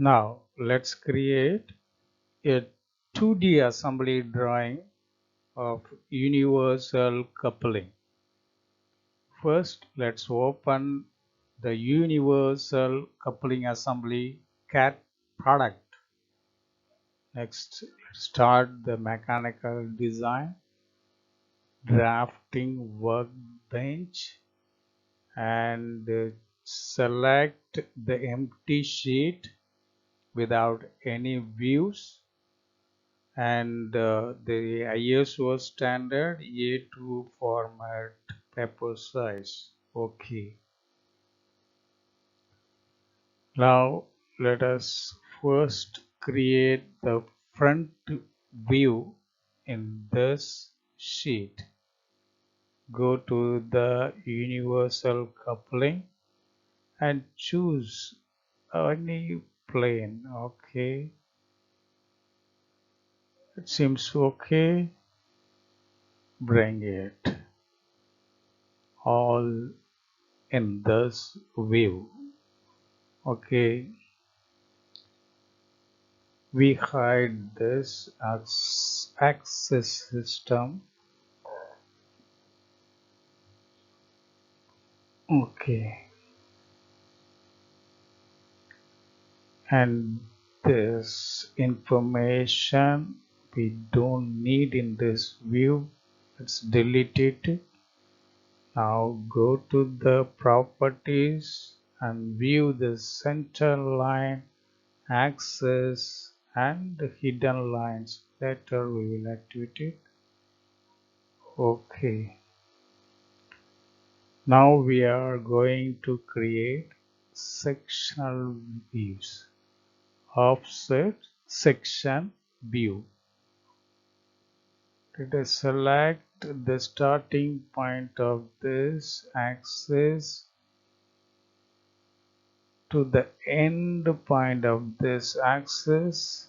Now let's create a 2D assembly drawing of universal coupling. First, let's open the universal coupling assembly CATProduct. Next, let's start the mechanical design, drafting workbench, and select the empty sheet without any views, and the ISO standard A2 format paper size. Okay. Now let us first create the front view in this sheet. Go to the universal coupling and choose any plane. Okay, it seems okay. Bring it all in this view. Okay, we hide this as axis system. Okay, and this information we don't need in this view. Let's delete it. Now go to the properties and view the center line, axis, and the hidden lines. Later we will activate it. Okay. Now we are going to create sectional views. Offset section view. Let us select the starting point of this axis to the end point of this axis.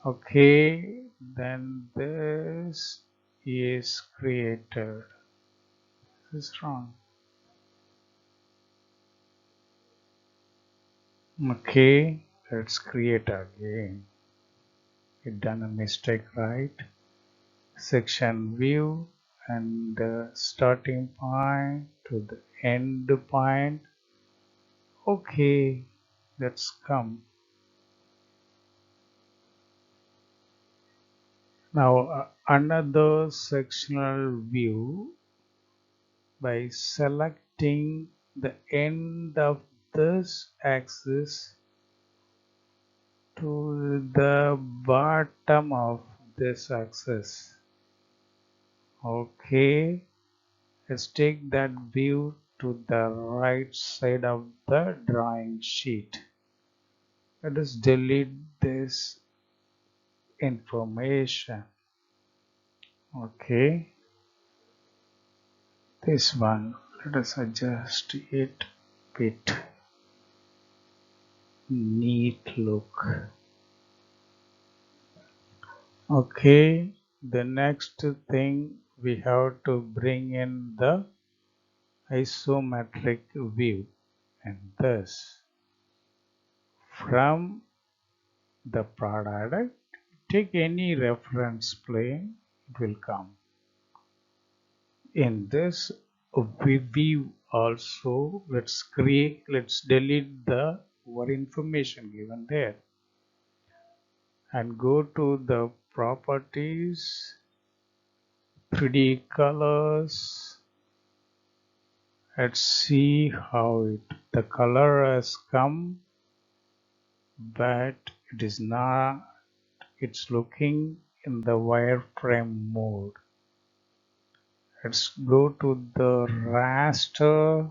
Okay, then this is created. This is wrong. Okay, let's create again. We done a mistake, right? Section view and the starting point to the end point. Okay, let's come. Now another sectional view by selecting the end of this axis to the bottom of this axis. Okay, let's take that view to the right side of the drawing sheet. Let us delete this information. Okay, this one, let us adjust it bit. Neat look. Okay, the next thing we have to bring in the isometric view, and thus from the product take any reference plane, it will come. In this view also, let's delete the word information given there and go to the properties, 3D colors. Let's see how the color has come, but it is not, it's looking in the wireframe mode. Let's go to the raster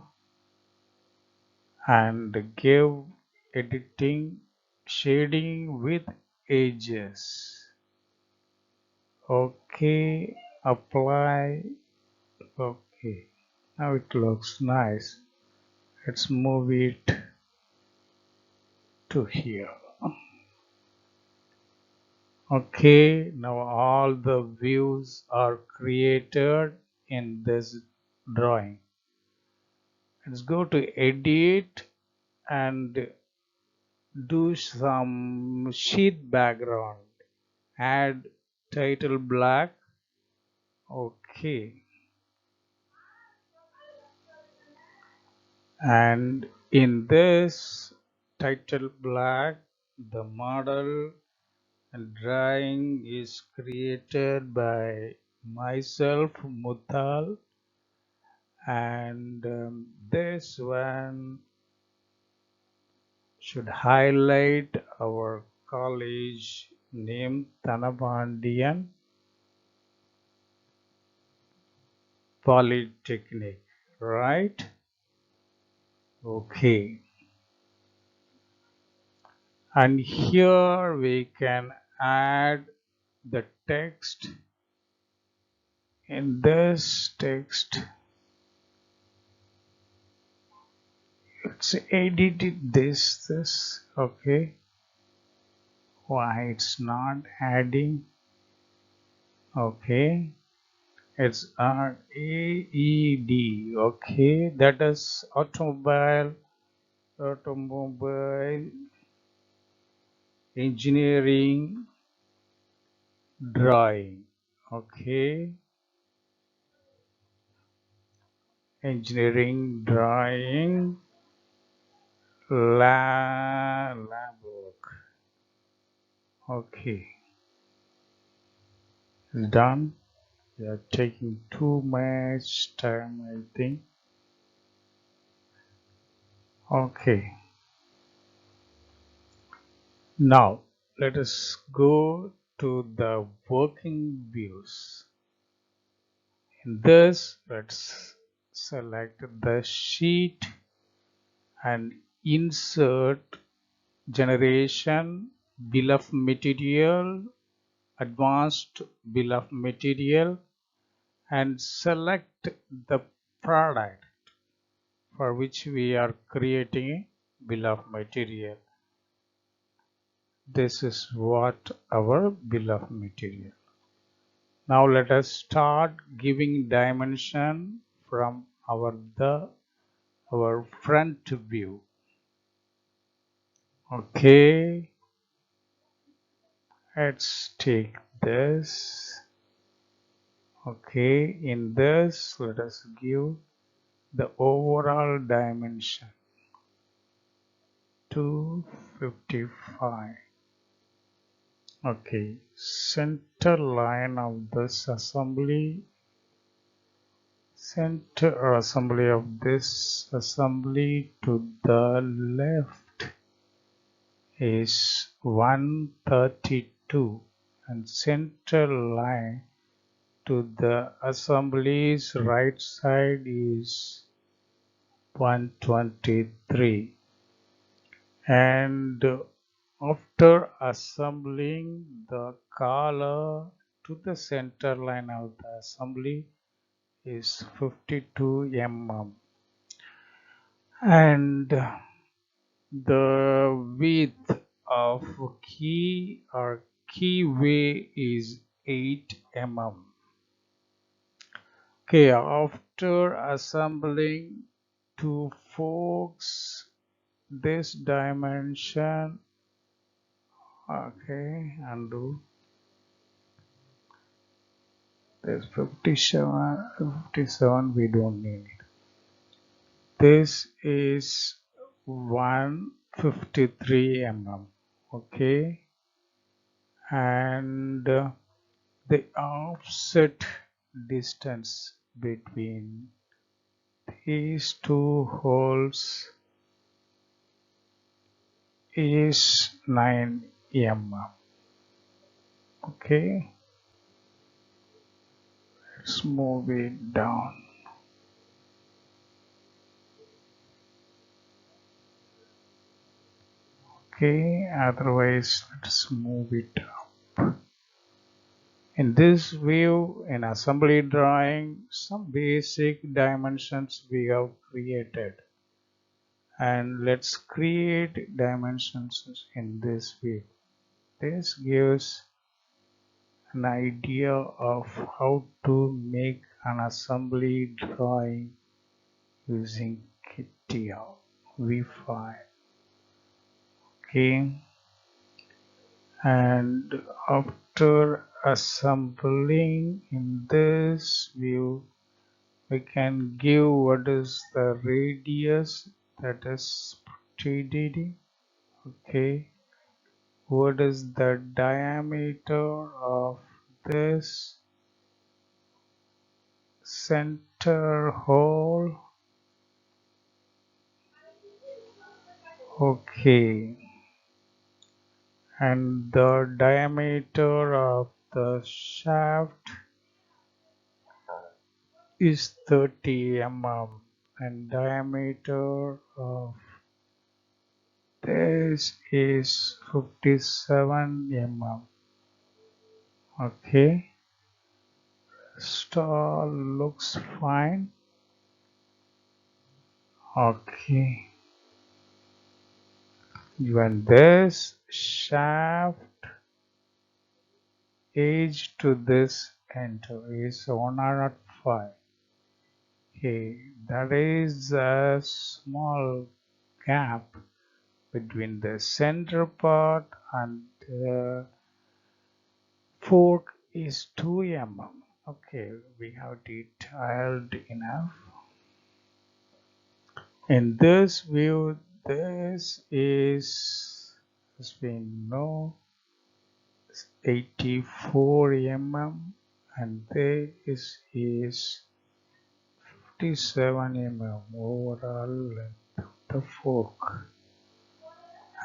and give editing shading with edges. Okay, apply. Okay, now it looks nice. Let's move it to here. Okay, now all the views are created in this drawing. Let's go to edit and do some sheet background, add title black. Okay, and in this title black, the model and drawing is created by myself, Mutal, and this one should highlight our college name, Tanabandian Polytechnic, right? Okay, and here we can add the text. In this text, let's edit this. Okay, why it's not adding? Okay, it's AED. Okay, that is automobile engineering drawing. Okay, engineering drawing lab work. Okay, done. We are taking too much time, I think. Okay, now let us go to the working views. In this, let's select the sheet and insert generation bill of material, advanced bill of material, and select the product for which we are creating a bill of material. This is what our bill of material. Now let us start giving dimension from our front view. Okay, let's take this. Okay, in this let us give the overall dimension 255. Okay, center line of this assembly, center assembly of this assembly to the left is 132, and center line to the assembly's right side is 123. And after assembling the collar to the center line of the assembly is 52 mm, and the width of key or keyway is 8 mm. Okay, after assembling two forks, this dimension, okay, undo this 57 we don't need it. This is 153 mm, okay, and the offset distance between these two holes is 9 mm. Okay, let's move it down. Okay, otherwise let's move it up. In this view, in assembly drawing, some basic dimensions we have created, and let's create dimensions in this view. This gives an idea of how to make an assembly drawing using CATIA V5. Okay, and after assembling in this view, we can give what is the radius that is protruding. Okay, what is the diameter of this center hole? Okay, and the diameter of the shaft is 30 mm, and diameter of this is 57 mm. Okay, stall looks fine. Okay, when this shaft edge to this end is 105. Okay, that is a small gap between the center part and the fork is 2 mm. Okay, we have detailed enough. In this view, this is, as we know, 84 mm, and this is 57 mm overall length of the fork.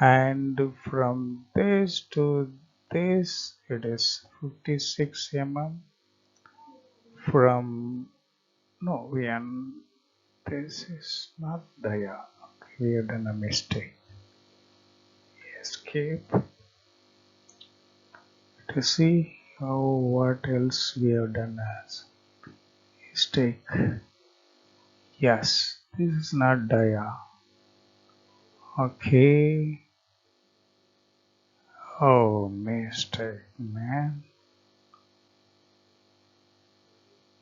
And from this to this, it is 56 mm. From no, this is not dia. Okay, we have done a mistake. Escape to see what else we have done as mistake. Yes, this is not dia. Okay. Oh, mistake, man.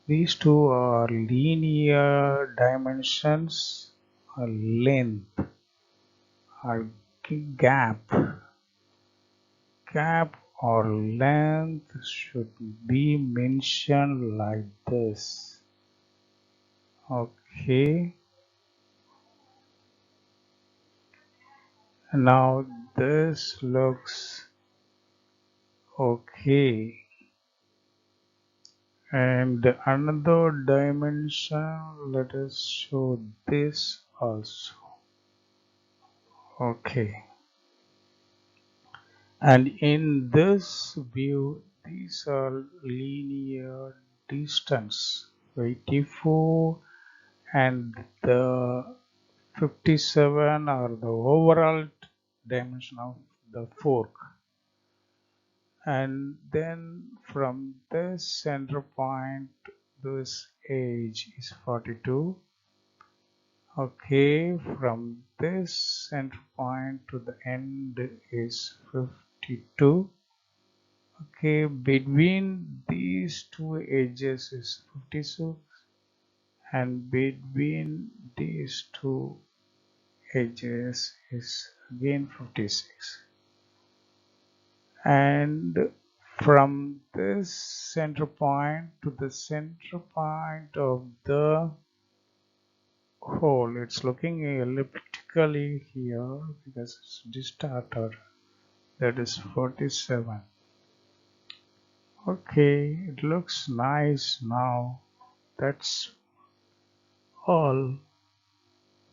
These two are linear dimensions, or length, or gap. Gap or length should be mentioned like this. Okay. Now this looks okay. And another dimension, let us show this also. Okay. And in this view, these are linear distance 84 and the 57 are the overall dimension of the fork. And then from this center point, this edge is 42. Okay, from this center point to the end is 52. Okay, between these two edges is 56, and between these two edges is again 56. And from this center point to the center point of the hole, it's looking elliptically here because it's distorted. That is 47. Okay, it looks nice now. That's all.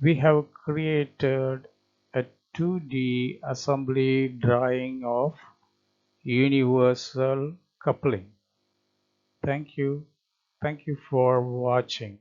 We have created a 2D assembly drawing of universal coupling. Thank you. Thank you for watching.